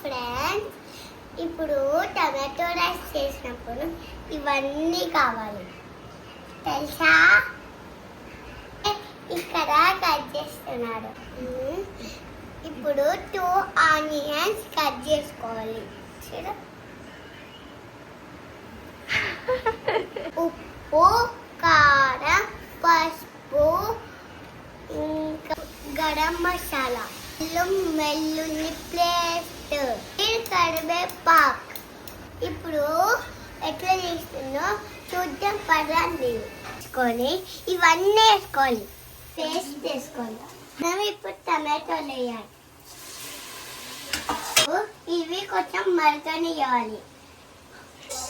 Friends, ఇప్పుడు tomato rice చేసినప్పుడు ఇవన్నీ కావాలి తెలుసా? ఇక్కడ కట్ చేస్తున్నారు. ఇప్పుడు 2 ఆనియన్స్ కట్ చేసుకోవాలి. ఉప్పు, కారం, పసుపు, ఇంకా గరం మసాలా, అల్లం వెల్లుల్లి పేస్ట్, కరివేపాకు. ఇప్పుడు ఎట్లా చేస్తుందో చూద్దాం పదండి. వేసుకొని ఇవన్నీ వేసుకోవాలి, పేస్ట్ వేసుకోవాలి. మనం ఇప్పుడు టమాటోలు వేయాలి. ఇవి కొంచెం మరగనివ్వాలి.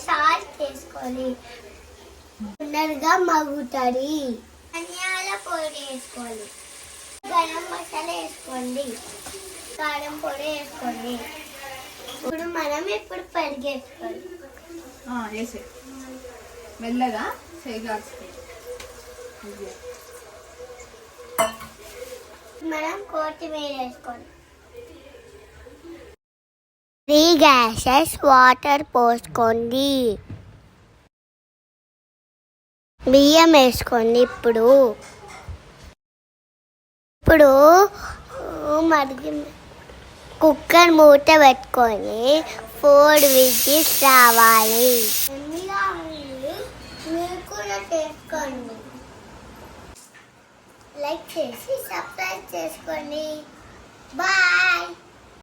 సాల్ట్ వేసుకోవాలి, తొందరగా మగ్గుతుంది. ధనియాల పొడి వేసుకోవాలి, గరం మసాలా వేసుకోండి, కారం పొడి వేసుకోండి. ఇప్పుడు మనం పెరుగు వేసుకోవాలి. మెల్లగా మనం కొత్తిమీర వేసుకోండి. 3 గ్లాసెస్ వాటర్ పోసుకోండి. బియ్యం వేసుకోండి. ఇప్పుడు కుక్కర్ మూత పెట్టుకొని 4 విజిల్స్ రావాలి. మీరు కూడా చేసుకోండి. లైక్ చేసి సబ్స్క్రైబ్ చేసుకోండి. బాయ్.